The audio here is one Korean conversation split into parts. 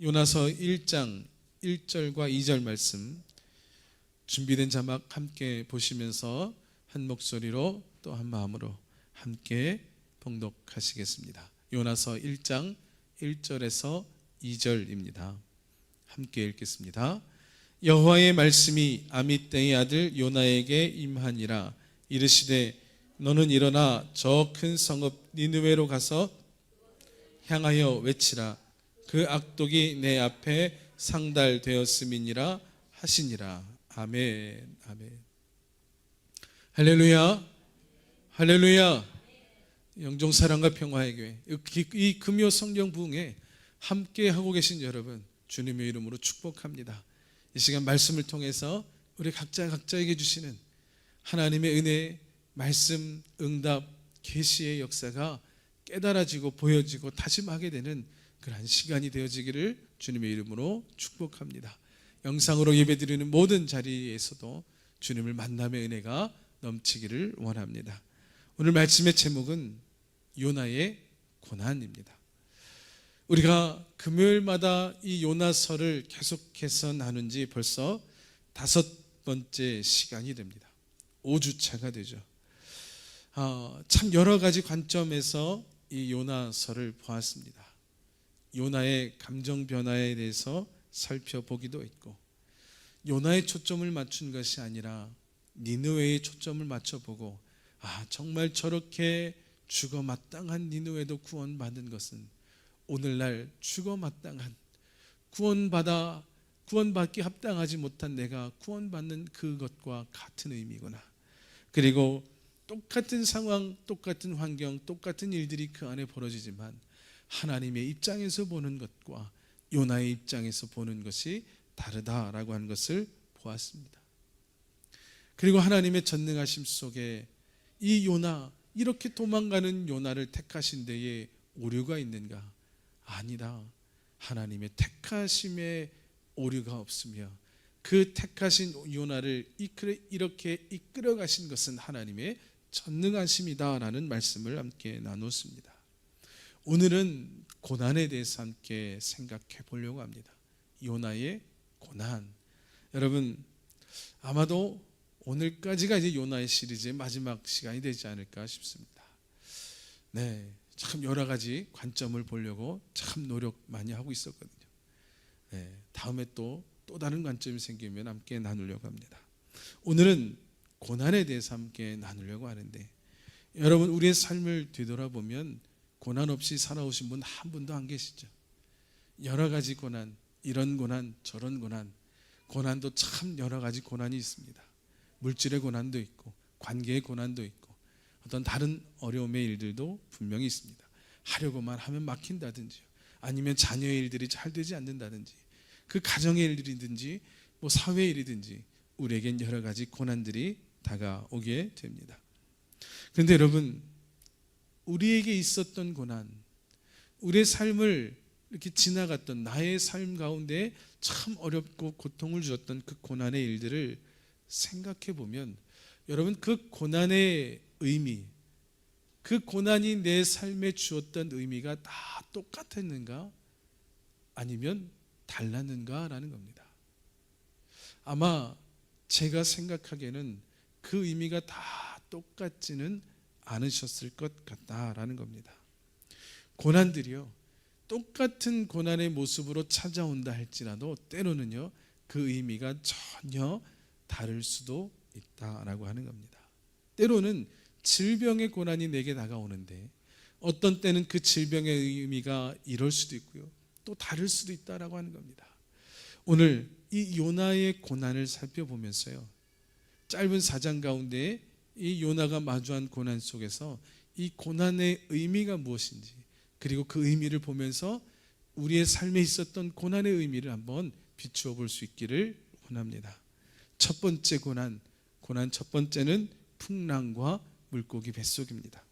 요나서 1장 1절과 2절 말씀, 준비된 자막 함께 보시면서 한 목소리로 또 한 마음으로 함께 봉독하시겠습니다. 요나서 1장 1절에서 2절입니다. 함께 읽겠습니다. 여호와의 말씀이 아미떼의 아들 요나에게 임하니라. 이르시되 너는 일어나 저 큰 성읍 니느웨로 가서 향하여 외치라. 그 악독이 내 앞에 상달되었음이니라 하시니라. 아멘. 아멘. 할렐루야. 할렐루야. 영종사랑과 평화의 교회, 이 금요 성경 부흥에 함께 하고 계신 여러분, 주님의 이름으로 축복합니다. 이 시간 말씀을 통해서 우리 각자에게 주시는 하나님의 은혜, 말씀, 응답, 계시의 역사가 깨달아지고 보여지고 다짐하게 되는 그러한 시간이 되어지기를 주님의 이름으로 축복합니다. 영상으로 예배드리는 모든 자리에서도 주님을 만남의 은혜가 넘치기를 원합니다. 오늘 말씀의 제목은 요나의 고난입니다. 우리가 금요일마다 이 요나서를 계속해서 나눈 지 벌써 5번째 시간이 됩니다. 5주차가 되죠. 참 여러 가지 관점에서 이 요나서를 보았습니다. 요나의 감정 변화에 대해서 살펴보기도 했고, 요나의 초점을 맞춘 것이 아니라 니느웨의 초점을 맞춰보고, 정말 저렇게 죽어 마땅한 니느웨도 구원받은 것은 오늘날 죽어 마땅한, 구원받기 합당하지 못한 내가 구원받는 그것과 같은 의미구나. 그리고 똑같은 상황, 똑같은 환경, 똑같은 일들이 그 안에 벌어지지만 하나님의 입장에서 보는 것과 요나의 입장에서 보는 것이 다르다라고 하는 것을 보았습니다. 그리고 하나님의 전능하심 속에 이 요나, 이렇게 도망가는 요나를 택하신 데에 오류가 있는가? 아니다. 하나님의 택하심에 오류가 없으며 그 택하신 요나를 이렇게 이끌어 가신 것은 하나님의 전능하심이다라는 말씀을 함께 나눴습니다. 오늘은 고난에 대해서 함께 생각해 보려고 합니다. 요나의 고난. 여러분, 아마도 오늘까지가 이제 요나의 시리즈의 마지막 시간이 되지 않을까 싶습니다. 네, 참 여러 가지 관점을 보려고 참 노력 많이 하고 있었거든요. 네, 다음에 또 다른 관점이 생기면 함께 나누려고 합니다. 오늘은 고난에 대해서 함께 나누려고 하는데, 여러분, 우리의 삶을 뒤돌아보면 고난 없이 살아오신 분 한 분도 안 계시죠. 여러 가지 고난, 이런 고난, 저런 고난, 고난도 참 여러 가지 고난이 있습니다. 물질의 고난도 있고, 관계의 고난도 있고, 어떤 다른 어려움의 일들도 분명히 있습니다. 하려고만 하면 막힌다든지, 아니면 자녀의 일들이 잘 되지 않는다든지, 그 가정의 일들이든지 사회의 일이든지 우리에겐 여러 가지 고난들이 다가오게 됩니다. 그런데 여러분, 우리에게 있었던 고난, 우리의 삶을 이렇게 지나갔던 나의 삶 가운데 참 어렵고 고통을 주었던 그 고난의 일들을 생각해 보면, 여러분, 그 고난의 의미, 그 고난이 내 삶에 주었던 의미가 다 똑같았는가? 아니면 달랐는가라는 겁니다. 아마 제가 생각하기에는 그 의미가 다 똑같지는 않으셨을 것 같다라는 겁니다. 고난들이요, 똑같은 고난의 모습으로 찾아온다 할지라도 때로는요, 그 의미가 전혀 다를 수도 있다라고 하는 겁니다. 때로는 질병의 고난이 내게 다가오는데 어떤 때는 그 질병의 의미가 이럴 수도 있고요, 또 다를 수도 있다라고 하는 겁니다. 오늘 이 요나의 고난을 살펴보면서요, 짧은 4장 가운데 이 요나가 마주한 고난 속에서 이 고난의 의미가 무엇인지, 그리고 그 의미를 보면서 우리의 삶에 있었던 고난의 의미를 한번 비추어 볼 수 있기를 원합니다. 첫 번째 고난 첫 번째는 풍랑과 물고기 뱃속입니다.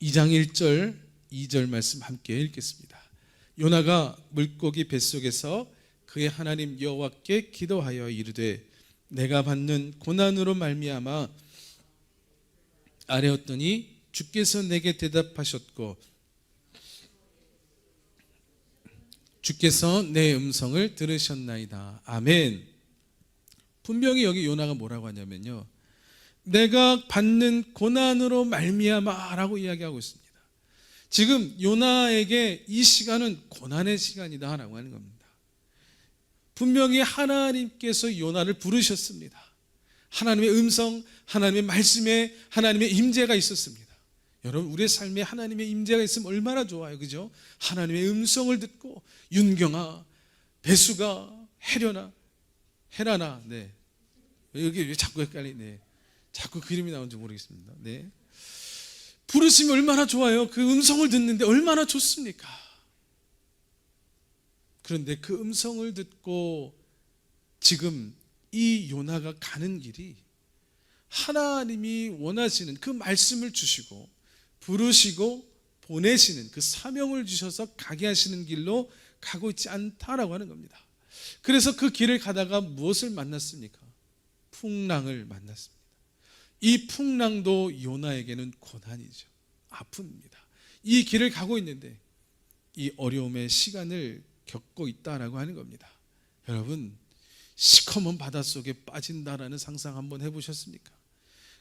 2장 1절 2절 말씀 함께 읽겠습니다. 요나가 물고기 뱃속에서 그의 하나님 여호와께 기도하여 이르되 내가 받는 고난으로 말미암아 아뢰었더니 주께서 내게 대답하셨고 주께서 내 음성을 들으셨나이다. 아멘. 분명히 여기 요나가 뭐라고 하냐면요, 내가 받는 고난으로 말미암아 라고 이야기하고 있습니다. 지금 요나에게 이 시간은 고난의 시간이다 라고 하는 겁니다. 분명히 하나님께서 요나를 부르셨습니다. 하나님의 음성, 하나님의 말씀에 하나님의 임재가 있었습니다. 여러분, 우리의 삶에 하나님의 임재가 있으면 얼마나 좋아요, 그죠? 하나님의 음성을 듣고 윤경아, 배수가, 헤라나, 네. 여기 왜 자꾸 헷갈리네. 자꾸 그림이 나오는지 모르겠습니다. 네. 부르시면 얼마나 좋아요. 그 음성을 듣는데 얼마나 좋습니까? 그런데 그 음성을 듣고 지금 이 요나가 가는 길이 하나님이 원하시는 그 말씀을 주시고 부르시고 보내시는 그 사명을 주셔서 가게 하시는 길로 가고 있지 않다라고 하는 겁니다. 그래서 그 길을 가다가 무엇을 만났습니까? 풍랑을 만났습니다. 이 풍랑도 요나에게는 고난이죠. 아픔입니다. 이 길을 가고 있는데 이 어려움의 시간을 겪고 있다라고 하는 겁니다. 여러분, 시커먼 바닷속에 빠진다라는 상상 한번 해보셨습니까?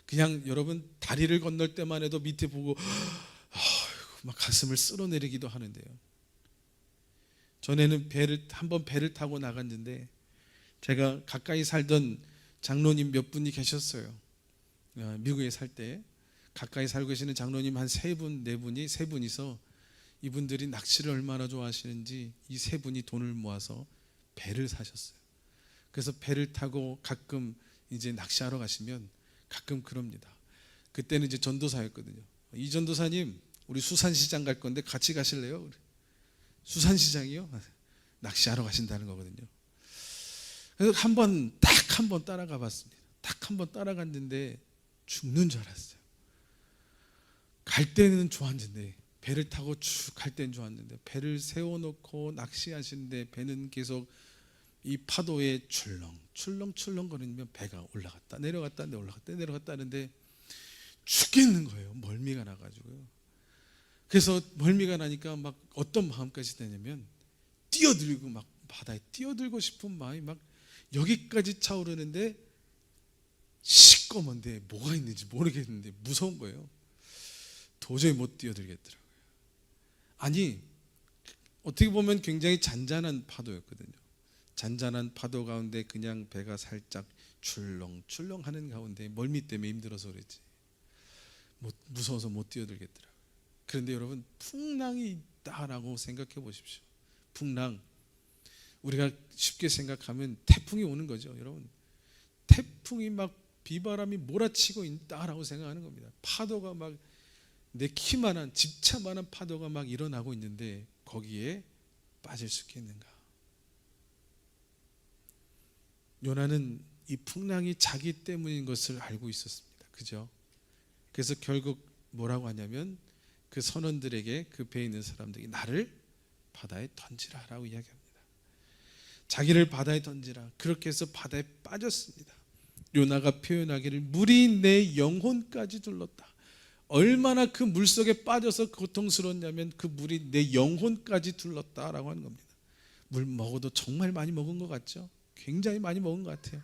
그냥 여러분 다리를 건널 때만 해도 밑에 보고 막 가슴을 쓸어내리기도 하는데요. 전에는 한번 배를 타고 나갔는데 제가 가까이 살던 장로님 몇 분이 계셨어요. 미국에 살 때 가까이 살고 계시는 장로님 한 3분, 4분이, 3분이서 이분들이 낚시를 얼마나 좋아하시는지 이 3분이 돈을 모아서 배를 사셨어요. 그래서 배를 타고 가끔 이제 낚시하러 가시면 가끔 그럽니다. 그때는 이제 전도사였거든요. 이 전도사님, 우리 수산시장 갈 건데 같이 가실래요? 수산시장이요? 낚시하러 가신다는 거거든요. 그래서 딱 한 번 따라가 봤습니다. 딱 한 번 따라갔는데 죽는 줄 알았어요. 갈 때는 좋았는데, 배를 타고 쭉 갈 때는 좋았는데, 배를 세워놓고 낚시하시는데 배는 계속 이 파도에 출렁출렁 거리면 배가 올라갔다 내려갔다 올라갔다 내려갔다 하는데 죽겠는 거예요. 멀미가 나가지고요. 그래서 멀미가 나니까 막 어떤 마음까지 되냐면 뛰어들고 막 바다에 뛰어들고 싶은 마음이 막 여기까지 차오르는데 시꺼먼데 뭐가 있는지 모르겠는데 무서운 거예요. 도저히 못 뛰어들겠더라고요. 아니, 어떻게 보면 굉장히 잔잔한 파도였거든요. 잔잔한 파도 가운데 그냥 배가 살짝 출렁출렁 하는 가운데 멀미 때문에 힘들어서 그랬지 무서워서 못 뛰어들겠더라고요. 그런데 여러분, 풍랑이 있다라고 생각해 보십시오. 풍랑, 우리가 쉽게 생각하면 태풍이 오는 거죠. 여러분, 태풍이 막 비바람이 몰아치고 있다라고 생각하는 겁니다. 파도가 막 내 키만한, 집차만한 파도가 막 일어나고 있는데 거기에 빠질 수 있겠는가? 요나는 이 풍랑이 자기 때문인 것을 알고 있었습니다. 그죠? 그래서 결국 뭐라고 하냐면 그 선원들에게, 그 배에 있는 사람들에게 나를 바다에 던지라라고 이야기합니다. 자기를 바다에 던지라. 그렇게 해서 바다에 빠졌습니다. 요나가 표현하기를 물이 내 영혼까지 둘렀다. 얼마나 그 물속에 빠져서 고통스러웠냐면 그 물이 내 영혼까지 둘렀다라고 하는 겁니다. 물 먹어도 정말 많이 먹은 것 같죠? 굉장히 많이 먹은 것 같아요.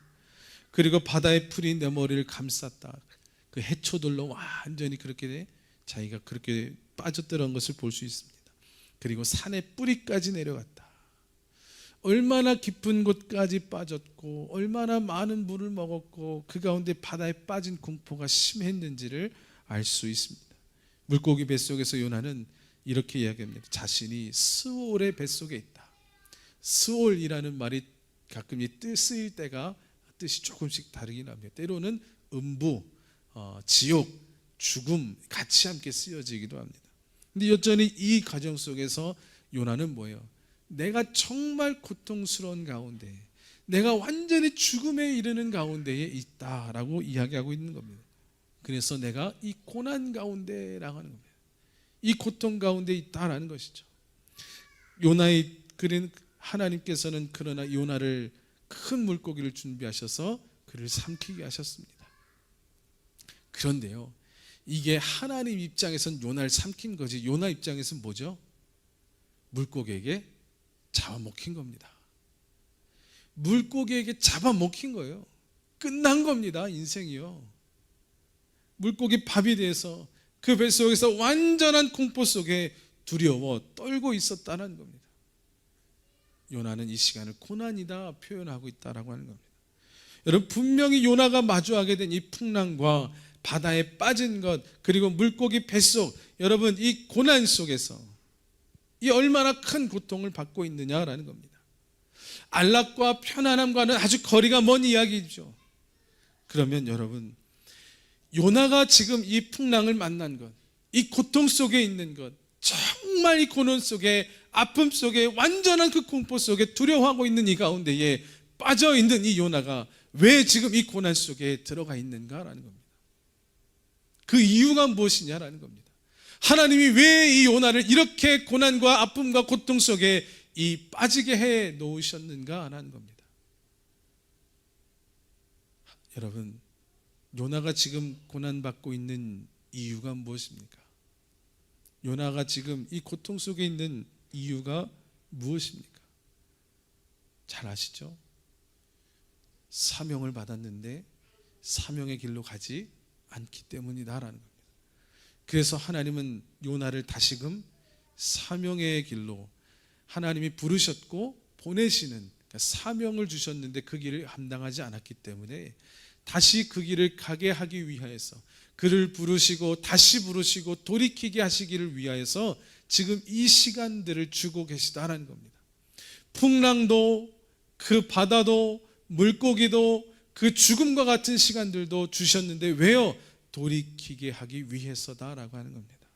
그리고 바다의 풀이 내 머리를 감쌌다. 그 해초들로 완전히 그렇게 자기가 그렇게 빠졌더라는 것을 볼 수 있습니다. 그리고 산의 뿌리까지 내려갔다. 얼마나 깊은 곳까지 빠졌고 얼마나 많은 물을 먹었고 그 가운데 바다에 빠진 공포가 심했는지를 알 수 있습니다. 물고기 뱃속에서 요나는 이렇게 이야기합니다. 자신이 스올의 뱃속에 있다. 스올이라는 말이 가끔 쓰일 때가 뜻이 조금씩 다르긴 합니다. 때로는 음부, 지옥, 죽음 같이 함께 쓰여지기도 합니다. 근데 여전히 이 과정 속에서 요나는 뭐예요? 내가 정말 고통스러운 가운데, 내가 완전히 죽음에 이르는 가운데에 있다라고 이야기하고 있는 겁니다. 그래서 내가 이 고난 가운데라고 하는 겁니다. 이 고통 가운데 있다라는 것이죠. 요나의 그린 하나님께서는 그러나 요나를 큰 물고기를 준비하셔서 그를 삼키게 하셨습니다. 그런데요, 이게 하나님 입장에선 요나를 삼킨 거지, 요나 입장에서는 뭐죠? 물고기에게 잡아먹힌 겁니다. 물고기에게 잡아먹힌 거예요. 끝난 겁니다, 인생이요. 물고기 밥이 돼서 그 뱃속에서 완전한 공포 속에 두려워 떨고 있었다는 겁니다. 요나는 이 시간을 고난이다 표현하고 있다라고 하는 겁니다. 여러분, 분명히 요나가 마주하게 된 이 풍랑과 바다에 빠진 것, 그리고 물고기 뱃속, 여러분 이 고난 속에서 이 얼마나 큰 고통을 받고 있느냐라는 겁니다. 안락과 편안함과는 아주 거리가 먼 이야기죠. 그러면 여러분, 요나가 지금 이 풍랑을 만난 것, 이 고통 속에 있는 것, 정말 이 고난 속에, 아픔 속에, 완전한 그 공포 속에 두려워하고 있는 이 가운데에 빠져 있는 이 요나가 왜 지금 이 고난 속에 들어가 있는가라는 겁니다. 그 이유가 무엇이냐라는 겁니다. 하나님이 왜 이 요나를 이렇게 고난과 아픔과 고통 속에 빠지게 해 놓으셨는가 하는 겁니다. 여러분, 요나가 지금 고난받고 있는 이유가 무엇입니까? 요나가 지금 이 고통 속에 있는 이유가 무엇입니까? 잘 아시죠? 사명을 받았는데 사명의 길로 가지 않기 때문이다라는 겁니다. 그래서 하나님은 요나를 다시금 사명의 길로, 하나님이 부르셨고 보내시는, 그러니까 사명을 주셨는데 그 길을 감당하지 않았기 때문에 다시 그 길을 가게 하기 위하여서, 그를 부르시고 다시 부르시고 돌이키게 하시기를 위하여서 지금 이 시간들을 주고 계시다라는 겁니다. 풍랑도, 그 바다도, 물고기도, 그 죽음과 같은 시간들도 주셨는데 왜요? 돌이키게 하기 위해서다라고 하는 겁니다.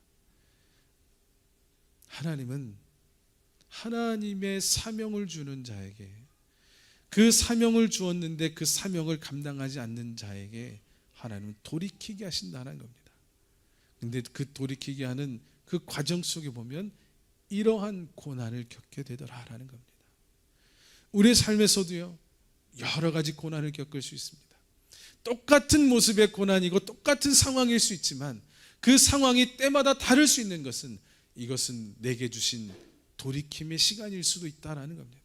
하나님은 하나님의 사명을 주는 자에게, 그 사명을 주었는데 그 사명을 감당하지 않는 자에게 하나님은 돌이키게 하신다는 겁니다. 근데 그 돌이키게 하는 그 과정 속에 보면 이러한 고난을 겪게 되더라라는 겁니다. 우리의 삶에서도요, 여러 가지 고난을 겪을 수 있습니다. 똑같은 모습의 고난이고 똑같은 상황일 수 있지만 그 상황이 때마다 다를 수 있는 것은, 이것은 내게 주신 돌이킴의 시간일 수도 있다라는 겁니다.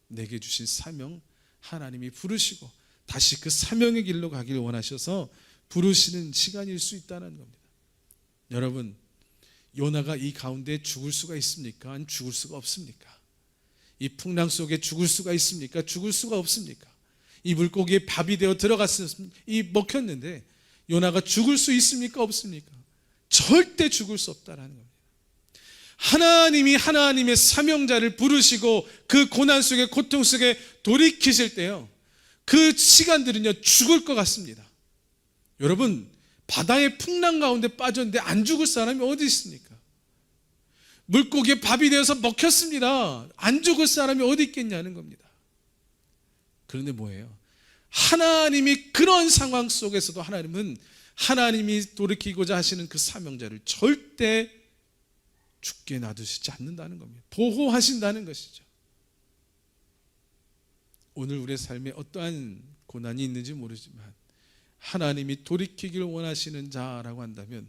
내게 주신 사명, 하나님이 부르시고 다시 그 사명의 길로 가기를 원하셔서 부르시는 시간일 수 있다는 겁니다. 여러분, 요나가 이 가운데 죽을 수가 있습니까? 아니면 죽을 수가 없습니까? 이 풍랑 속에 죽을 수가 있습니까? 죽을 수가 없습니까? 이 물고기에 밥이 되어 먹혔는데 요나가 죽을 수 있습니까? 없습니까? 절대 죽을 수 없다라는 겁니다. 하나님이 하나님의 사명자를 부르시고 그 고난 속에, 고통 속에 돌이키실 때요, 그 시간들은요 죽을 것 같습니다. 여러분, 바다의 풍랑 가운데 빠졌는데 안 죽을 사람이 어디 있습니까? 물고기에 밥이 되어서 먹혔습니다. 안 죽을 사람이 어디 있겠냐는 겁니다. 그런데 뭐예요? 하나님이 그런 상황 속에서도 하나님은 하나님이 돌이키고자 하시는 그 사명자를 절대 죽게 놔두시지 않는다는 겁니다. 보호하신다는 것이죠. 오늘 우리의 삶에 어떠한 고난이 있는지 모르지만 하나님이 돌이키기를 원하시는 자라고 한다면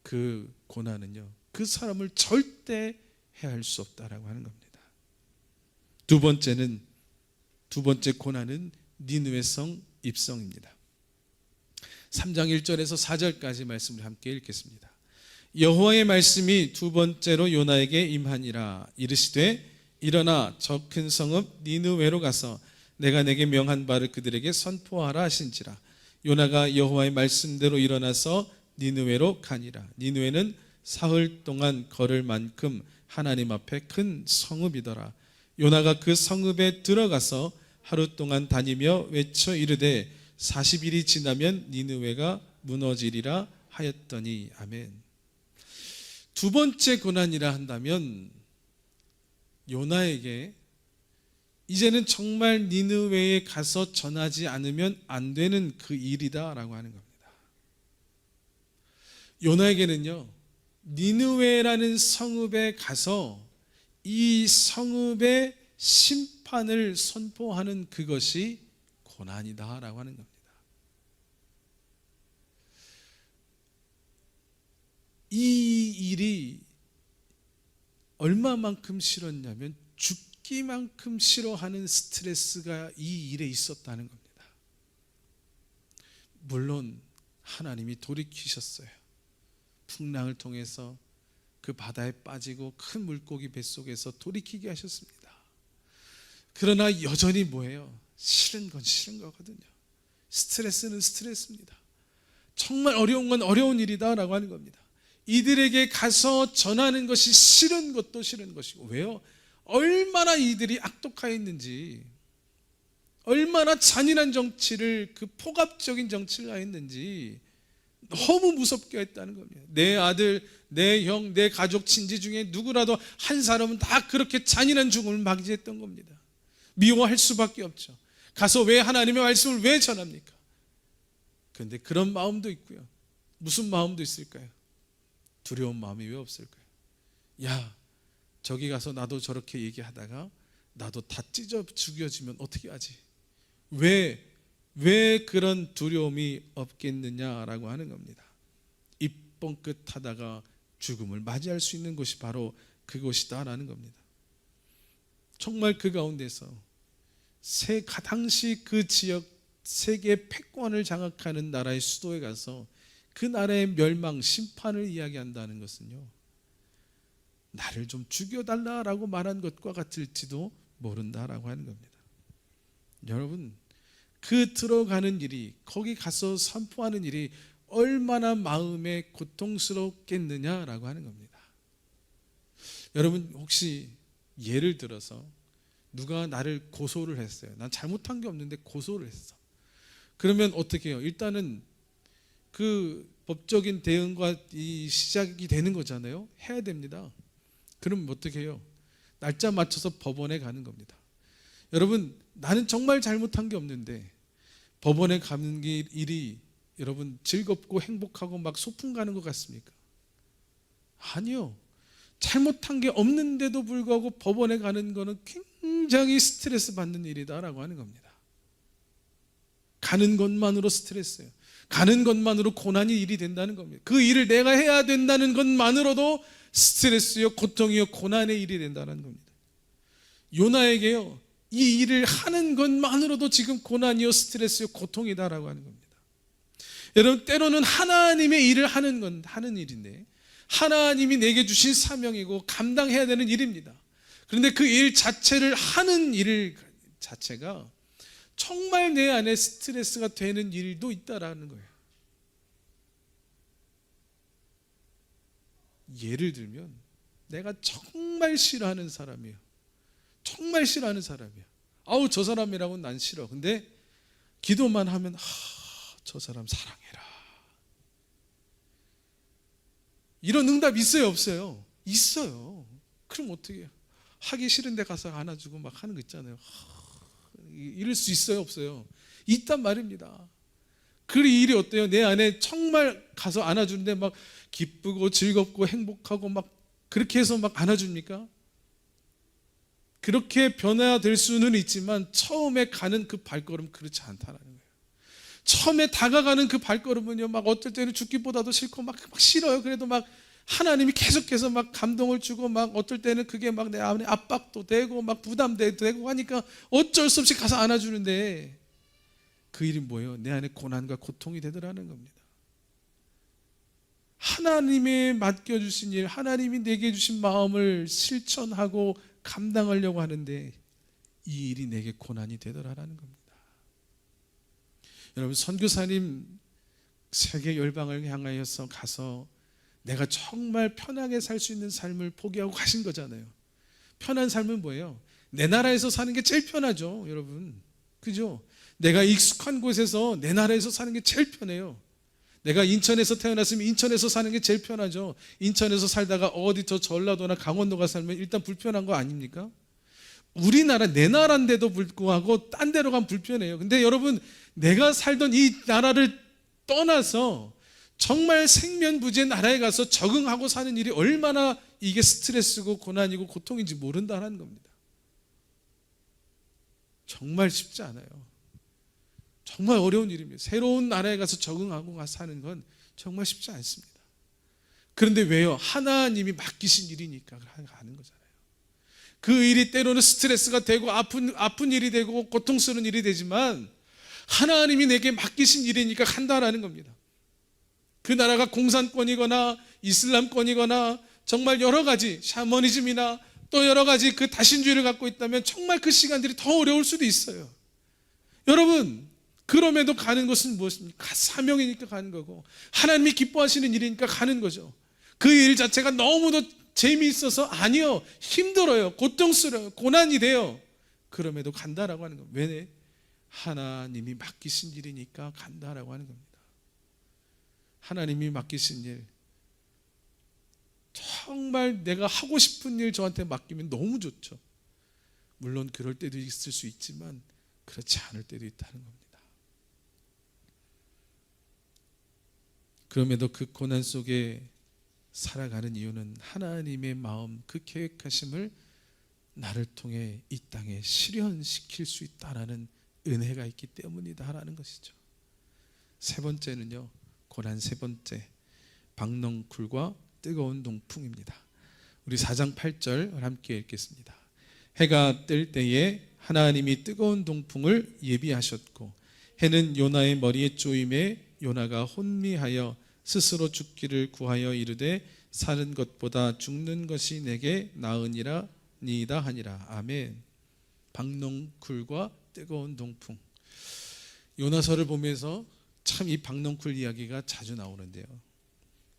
그 고난은요, 그 사람을 절대 해할 수 없다라고 하는 겁니다. 두 번째 고난은 니느웨 성 입성입니다. 3장 1절에서 4절까지 말씀을 함께 읽겠습니다. 여호와의 말씀이 두 번째로 요나에게 임하니라. 이르시되 일어나 저 큰 성읍 니느웨로 가서 내가 내게 명한 바를 그들에게 선포하라 하신지라. 요나가 여호와의 말씀대로 일어나서 니느웨로 가니라. 니느웨는 사흘 동안 걸을 만큼 하나님 앞에 큰 성읍이더라. 요나가 그 성읍에 들어가서 하루 동안 다니며 외쳐 이르되 40일이 지나면 니느웨가 무너지리라 하였더니. 아멘. 두 번째 고난이라 한다면 요나에게 이제는 정말 니느웨에 가서 전하지 않으면 안 되는 그 일이다라고 하는 겁니다. 요나에게는요, 니느웨라는 성읍에 가서 이 성읍의 심판을 선포하는 그것이 고난이다라고 하는 겁니다. 이 일이 얼마만큼 싫었냐면 죽기만큼 싫어하는 스트레스가 이 일에 있었다는 겁니다. 물론 하나님이 돌이키셨어요. 풍랑을 통해서 그 바다에 빠지고 큰 물고기 뱃속에서 돌이키게 하셨습니다. 그러나 여전히 뭐예요? 싫은 건 싫은 거거든요. 스트레스는 스트레스입니다. 정말 어려운 건 어려운 일이다라고 하는 겁니다. 이들에게 가서 전하는 것이 싫은 것도 싫은 것이고, 왜요? 얼마나 이들이 악독하였는지, 얼마나 잔인한 정치를, 그 폭압적인 정치를 하였는지 너무 무섭게 했다는 겁니다. 내 아들, 내 형, 내 가족, 친지 중에 누구라도 한 사람은 다 그렇게 잔인한 죽음을 맞이했던 겁니다. 미워할 수밖에 없죠. 가서 왜 하나님의 말씀을 왜 전합니까? 그런데 그런 마음도 있고요. 무슨 마음도 있을까요? 두려운 마음이 왜 없을까요? 야, 저기 가서 나도 저렇게 얘기하다가 나도 다 찢어 죽여지면 어떻게 하지? 왜 그런 두려움이 없겠느냐라고 하는 겁니다. 입 뻥끗하다가 죽음을 맞이할 수 있는 곳이 바로 그곳이다라는 겁니다. 정말 그 가운데서 당시 그 지역 세계 패권을 장악하는 나라의 수도에 가서 그 나라의 멸망, 심판을 이야기한다는 것은요, 나를 좀 죽여달라라고 말한 것과 같을지도 모른다라고 하는 겁니다. 여러분, 그 들어가는 일이, 거기 가서 선포하는 일이 얼마나 마음에 고통스럽겠느냐라고 하는 겁니다. 여러분, 혹시 예를 들어서 누가 나를 고소를 했어요. 난 잘못한 게 없는데 고소를 했어. 그러면 어떻게 해요? 일단은 그 법적인 대응과 이 시작이 되는 거잖아요. 해야 됩니다. 그럼 어떻게 해요? 날짜 맞춰서 법원에 가는 겁니다. 여러분, 나는 정말 잘못한 게 없는데 법원에 가는 일이 여러분 즐겁고 행복하고 막 소풍 가는 것 같습니까? 아니요. 잘못한 게 없는데도 불구하고 법원에 가는 거는 굉장히 스트레스 받는 일이다라고 하는 겁니다. 가는 것만으로 스트레스예요. 가는 것만으로 고난이 일이 된다는 겁니다. 그 일을 내가 해야 된다는 것만으로도 스트레스요, 고통이요, 고난의 일이 된다는 겁니다. 요나에게요, 이 일을 하는 것만으로도 지금 고난이요, 스트레스요, 고통이다라고 하는 겁니다. 여러분, 때로는 하나님의 일을 하는 건 하는 일인데, 하나님이 내게 주신 사명이고 감당해야 되는 일입니다. 그런데 그 일 자체를 하는 일 자체가 정말 내 안에 스트레스가 되는 일도 있다라는 거예요. 예를 들면 내가 정말 싫어하는 사람이에요. 정말 싫어하는 사람이야. 아우, 저 사람이라고는 난 싫어. 근데 기도만 하면 저 사람 사랑해라. 이런 응답 있어요, 없어요? 있어요. 그럼 어떻게 해요? 하기 싫은데 가서 안아주고 막 하는 거 있잖아요. 이럴 수 있어요, 없어요? 있단 말입니다. 그 일이 어때요? 내 안에 정말 가서 안아주는데 막 기쁘고 즐겁고 행복하고 막 그렇게 해서 막 안아줍니까? 그렇게 변화될 수는 있지만 처음에 가는 그 발걸음 그렇지 않다는 거예요. 처음에 다가가는 그 발걸음은요, 막 어떨 때는 죽기보다도 싫고 막 싫어요. 그래도 막 하나님이 계속해서 막 감동을 주고 막 어떨 때는 그게 막 내 안에 압박도 되고 막 부담도 되고 하니까 어쩔 수 없이 가서 안아주는데 그 일이 뭐예요? 내 안에 고난과 고통이 되더라는 겁니다. 하나님이 맡겨주신 일, 하나님이 내게 주신 마음을 실천하고 감당하려고 하는데 이 일이 내게 고난이 되더라라는 겁니다. 여러분, 선교사님 세계 열방을 향하여서 가서 내가 정말 편하게 살 수 있는 삶을 포기하고 가신 거잖아요. 편한 삶은 뭐예요? 내 나라에서 사는 게 제일 편하죠, 여러분. 그죠? 내가 익숙한 곳에서 내 나라에서 사는 게 제일 편해요. 내가 인천에서 태어났으면 인천에서 사는 게 제일 편하죠. 인천에서 살다가 어디 저 전라도나 강원도가 살면 일단 불편한 거 아닙니까? 우리나라, 내 나라인데도 불구하고 딴 데로 가면 불편해요. 근데 여러분, 내가 살던 이 나라를 떠나서 정말 생면부지의 나라에 가서 적응하고 사는 일이 얼마나 이게 스트레스고 고난이고 고통인지 모른다는 겁니다. 정말 쉽지 않아요. 정말 어려운 일입니다. 새로운 나라에 가서 적응하고 사는 건 정말 쉽지 않습니다. 그런데 왜요? 하나님이 맡기신 일이니까 가는 거잖아요. 그 일이 때로는 스트레스가 되고 아픈 일이 되고 고통스러운 일이 되지만 하나님이 내게 맡기신 일이니까 간다라는 겁니다. 그 나라가 공산권이거나 이슬람권이거나 정말 여러 가지 샤머니즘이나 또 여러 가지 그 다신주의를 갖고 있다면 정말 그 시간들이 더 어려울 수도 있어요. 여러분, 그럼에도 가는 것은 무엇입니까? 사명이니까 가는 거고 하나님이 기뻐하시는 일이니까 가는 거죠. 그 일 자체가 너무도 재미있어서 아니요, 힘들어요, 고통스러워요, 고난이 돼요. 그럼에도 간다라고 하는 겁니다. 왜? 하나님이 맡기신 일이니까 간다라고 하는 겁니다. 하나님이 맡기신 일, 정말 내가 하고 싶은 일 저한테 맡기면 너무 좋죠. 물론 그럴 때도 있을 수 있지만 그렇지 않을 때도 있다는 겁니다. 그럼에도 그 고난 속에 살아가는 이유는 하나님의 마음, 그 계획하심을 나를 통해 이 땅에 실현시킬 수 있다라는 은혜가 있기 때문이다라는 것이죠. 세 번째는요, 고난 세 번째, 박넝쿨과 뜨거운 동풍입니다. 우리 4장 8절 함께 읽겠습니다. 해가 뜰 때에 하나님이 뜨거운 동풍을 예비하셨고 해는 요나의 머리에 쪼임에 요나가 혼미하여 스스로 죽기를 구하여 이르되 사는 것보다 죽는 것이 내게 나으니라 니이다 하니라. 아멘. 박넝쿨과 뜨거운 동풍. 요나서를 보면서 참 이 박넝쿨 이야기가 자주 나오는데요.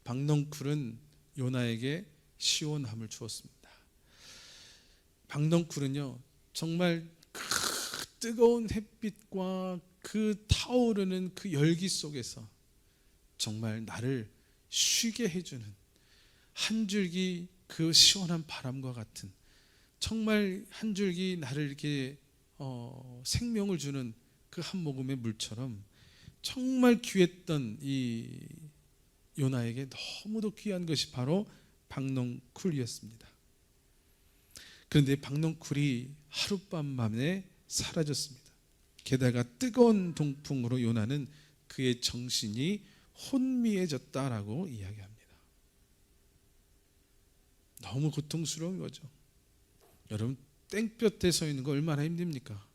박넝쿨은 요나에게 시원함을 주었습니다. 박넝쿨은요, 정말 그 뜨거운 햇빛과 그 타오르는 그 열기 속에서 정말 나를 쉬게 해주는 한 줄기 그 시원한 바람과 같은, 정말 한 줄기 나를 이렇게 생명을 주는 그 한 모금의 물처럼 정말 귀했던 이 요나에게 너무도 귀한 것이 바로 박넝쿨이었습니다. 그런데 박넝쿨이 하룻밤 만에 사라졌습니다. 게다가 뜨거운 동풍으로 요나는 그의 정신이 혼미해졌다라고 이야기합니다. 너무 고통스러운 거죠. 여러분, 땡볕에 서 있는 거 얼마나 힘듭니까?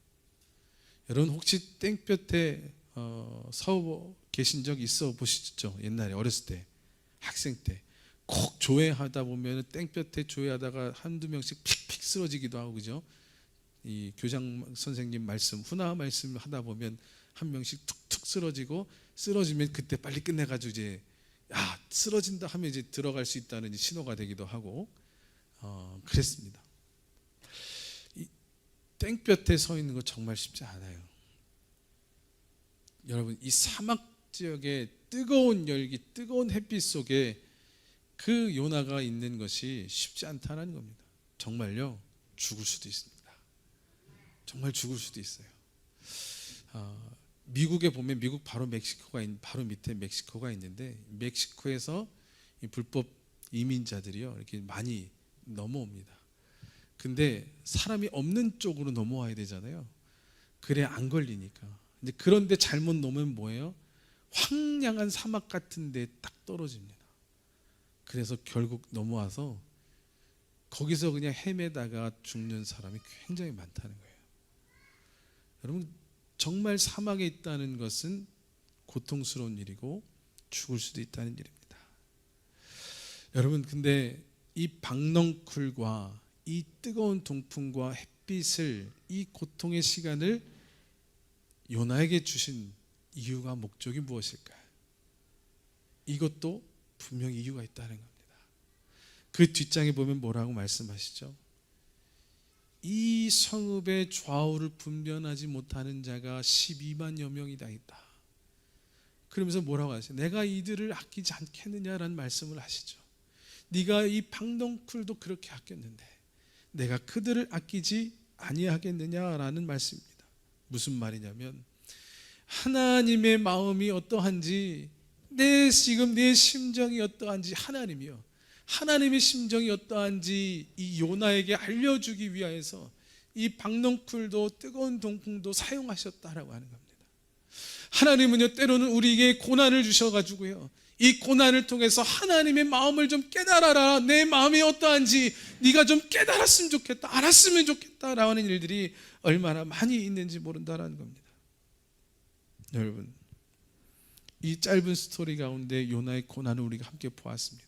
여러분 혹시 땡볕에 서 계신 적 있어 보시죠? 옛날에 어렸을 때, 학생 때 꼭 조회하다 보면 땡볕에 조회하다가 한두 명씩 픽픽 쓰러지기도 하고, 그죠? 이 교장 선생님 말씀, 훈화 말씀 하다 보면 한 명씩 툭툭 쓰러지면 그때 빨리 끝내가지고 이제 쓰러진다 하면 이제 들어갈 수 있다는 신호가 되기도 하고 그랬습니다. 이 땡볕에 서 있는 거 정말 쉽지 않아요. 여러분, 이 사막 지역의 뜨거운 열기, 뜨거운 햇빛 속에 그 요나가 있는 것이 쉽지 않다는 겁니다. 정말요, 죽을 수도 있습니다. 정말 죽을 수도 있어요. 미국에 보면 미국 바로 바로 밑에 멕시코가 있는데 멕시코에서 이 불법 이민자들이요 이렇게 많이 넘어옵니다. 근데 사람이 없는 쪽으로 넘어와야 되잖아요. 그래 안 걸리니까. 근데 그런데 잘못 넘으면 뭐예요? 황량한 사막 같은 데 딱 떨어집니다. 그래서 결국 넘어와서 거기서 그냥 헤매다가 죽는 사람이 굉장히 많다는 거예요. 여러분, 정말 사막에 있다는 것은 고통스러운 일이고 죽을 수도 있다는 일입니다. 여러분, 근데 이 박넝쿨과 이 뜨거운 동풍과 햇빛을, 이 고통의 시간을 요나에게 주신 이유가, 목적이 무엇일까요? 이것도 분명히 이유가 있다는 겁니다. 그 뒷장에 보면 뭐라고 말씀하시죠? 이 성읍의 좌우를 분별하지 못하는 자가 12만여 명이다 있다. 그러면서 뭐라고 하시죠? 내가 이들을 아끼지 않겠느냐라는 말씀을 하시죠. 네가 이 박넝쿨도 그렇게 아꼈는데 내가 그들을 아끼지 아니하겠느냐라는 말씀입니다. 무슨 말이냐면 하나님의 마음이 어떠한지 지금 내 심정이 어떠한지 하나님이요, 하나님의 심정이 어떠한지 이 요나에게 알려주기 위하여서 이 박넝쿨도 뜨거운 동풍도 사용하셨다라고 하는 겁니다. 하나님은요, 때로는 우리에게 고난을 주셔가지고요, 이 고난을 통해서 하나님의 마음을 좀 깨달아라, 내 마음이 어떠한지 네가 좀 깨달았으면 좋겠다, 알았으면 좋겠다라고 하는 일들이 얼마나 많이 있는지 모른다라는 겁니다. 여러분, 이 짧은 스토리 가운데 요나의 고난을 우리가 함께 보았습니다.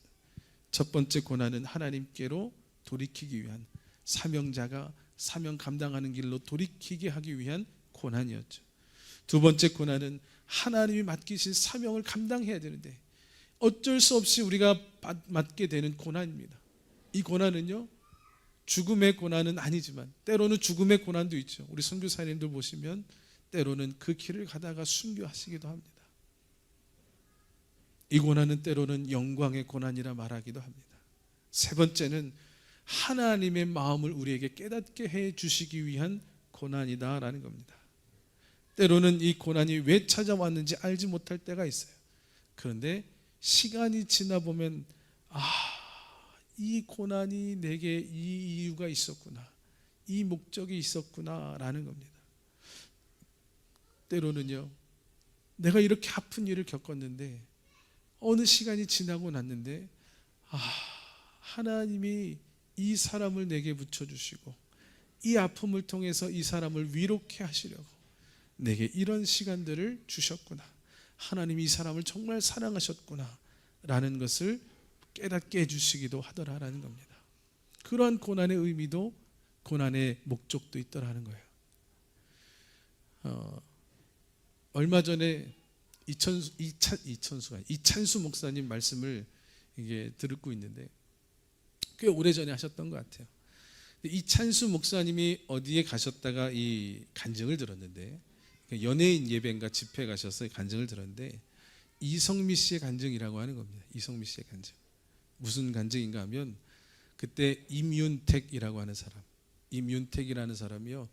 첫 번째 고난은 하나님께로 돌이키기 위한, 사명자가 사명 감당하는 길로 돌이키게 하기 위한 고난이었죠. 두 번째 고난은 하나님이 맡기신 사명을 감당해야 되는데 어쩔 수 없이 우리가 맡게 되는 고난입니다. 이 고난은요, 죽음의 고난은 아니지만 때로는 죽음의 고난도 있죠. 우리 선교사님들 보시면 때로는 그 길을 가다가 순교하시기도 합니다. 이 고난은 때로는 영광의 고난이라 말하기도 합니다. 세 번째는 하나님의 마음을 우리에게 깨닫게 해 주시기 위한 고난이다라는 겁니다. 때로는 이 고난이 왜 찾아왔는지 알지 못할 때가 있어요. 그런데 시간이 지나 보면 이 고난이 내게 이 이유가 있었구나, 이 목적이 있었구나라는 겁니다. 때로는요, 내가 이렇게 아픈 일을 겪었는데 어느 시간이 지나고 났는데 하나님이 이 사람을 내게 붙여주시고 이 아픔을 통해서 이 사람을 위로케 하시려고 내게 이런 시간들을 주셨구나, 하나님이 이 사람을 정말 사랑하셨구나 라는 것을 깨닫게 해주시기도 하더라라는 겁니다. 그러한 고난의 의미도 고난의 목적도 있더라는 거예요. 얼마 전에 이찬수 목사님 말씀을 이게 듣고 있는데 꽤 오래전에 하셨던 것 같아요. 이찬수 목사님이 어디에 가셨다가 이 간증을 들었는데, 연예인 예배인가 집회 가셔서 간증을 들었는데 이성미 씨의 간증이라고 하는 겁니다. 이성미 씨의 간증. 무슨 간증인가 하면 그때 임윤택이라고 하는 사람, 임윤택이라는 사람이요,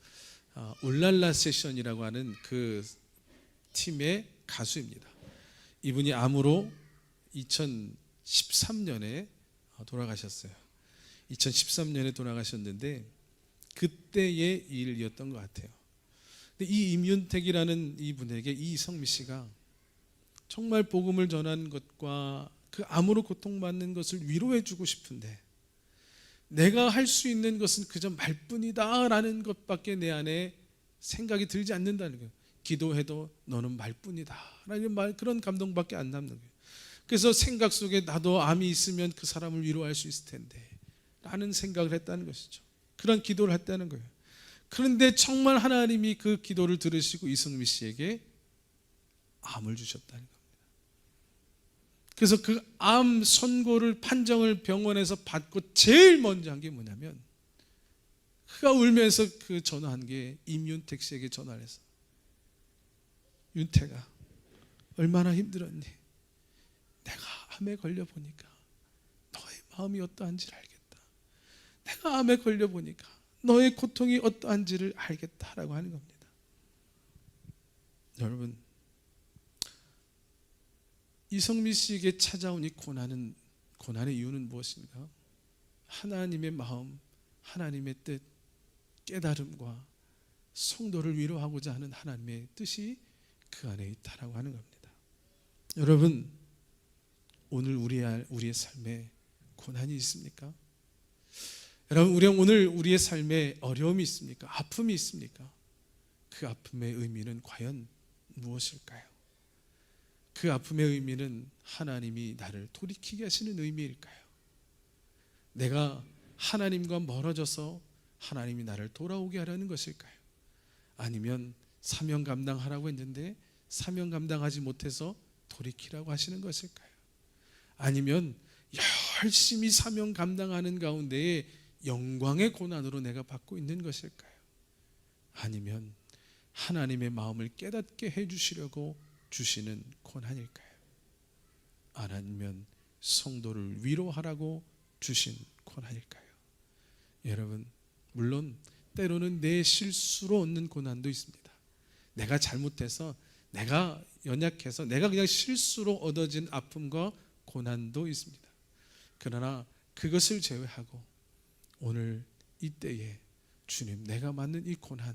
울랄라 세션이라고 하는 그 팀의 가수입니다. 이분이 암으로 2013년에 돌아가셨어요. 2013년에 돌아가셨는데 그때의 일이었던 것 같아요. 근데 이 임윤택이라는 이분에게 이성미 씨가 정말 복음을 전하는 것과 그 암으로 고통받는 것을 위로해 주고 싶은데 내가 할 수 있는 것은 그저 말뿐이다 라는 것밖에 내 안에 생각이 들지 않는다는 거예요. 기도해도 너는 말뿐이다 라는 말, 그런 감동밖에 안 남는 거예요. 그래서 생각 속에 나도 암이 있으면 그 사람을 위로할 수 있을 텐데 라는 생각을 했다는 것이죠. 그런 기도를 했다는 거예요. 그런데 정말 하나님이 그 기도를 들으시고 이성미 씨에게 암을 주셨다는 겁니다. 그래서 그 암 선고를 판정을 병원에서 받고 제일 먼저 한 게 뭐냐면 그가 울면서 그 전화한 게 임윤택 씨에게 전화를 해서, 윤택아 얼마나 힘들었니? 내가 암에 걸려보니까 너의 마음이 어떠한지를 알겠다. 내가 암에 걸려보니까 너의 고통이 어떠한지를 알겠다라고 하는 겁니다. 여러분, 이성미 씨에게 찾아온 이 고난의 이유는 무엇인가? 하나님의 마음, 하나님의 뜻, 깨달음과 성도를 위로하고자 하는 하나님의 뜻이 그 안에 있다라고 하는 겁니다. 여러분, 오늘 우리의 삶에 고난이 있습니까? 여러분, 오늘 우리의 삶에 어려움이 있습니까? 아픔이 있습니까? 그 아픔의 의미는 과연 무엇일까요? 그 아픔의 의미는 하나님이 나를 돌이키게 하시는 의미일까요? 내가 하나님과 멀어져서 하나님이 나를 돌아오게 하려는 것일까요? 아니면 사명 감당하라고 했는데 사명 감당하지 못해서 돌이키라고 하시는 것일까요? 아니면 열심히 사명 감당하는 가운데에 영광의 고난으로 내가 받고 있는 것일까요? 아니면 하나님의 마음을 깨닫게 해주시려고 주시는 고난일까요? 아니면 성도를 위로하라고 주신 고난일까요? 여러분, 물론 때로는 내 실수로 얻는 고난도 있습니다. 내가 잘못해서 내가 연약해서 내가 그냥 실수로 얻어진 아픔과 고난도 있습니다. 그러나 그것을 제외하고 오늘 이때에 주님, 내가 맞는 이 고난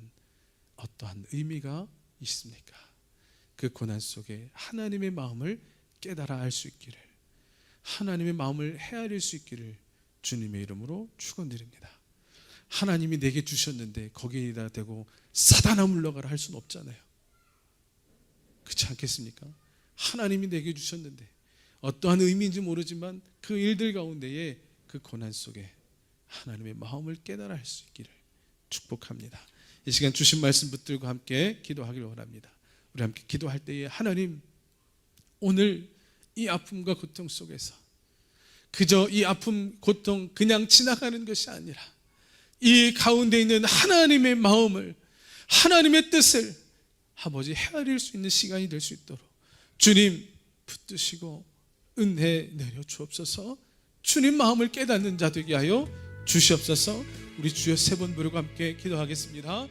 어떠한 의미가 있습니까? 그 고난 속에 하나님의 마음을 깨달아 알 수 있기를, 하나님의 마음을 헤아릴 수 있기를 주님의 이름으로 축원드립니다. 하나님이 내게 주셨는데 거기에다 대고 사단아 물러가라 할 수는 없잖아요. 그렇지 않겠습니까? 하나님이 내게 주셨는데 어떠한 의미인지 모르지만 그 일들 가운데에 그 고난 속에 하나님의 마음을 깨달아 할 수 있기를 축복합니다. 이 시간 주신 말씀 붙들고 함께 기도하기를 원합니다. 우리 함께 기도할 때에 하나님, 오늘 이 아픔과 고통 속에서 그저 이 아픔, 고통 그냥 지나가는 것이 아니라 이 가운데 있는 하나님의 마음을, 하나님의 뜻을 아버지 헤아릴 수 있는 시간이 될 수 있도록 주님 붙드시고 은혜 내려 주옵소서. 주님 마음을 깨닫는 자 되게 하여 주시옵소서. 우리 주여 세 번 부르고 함께 기도하겠습니다.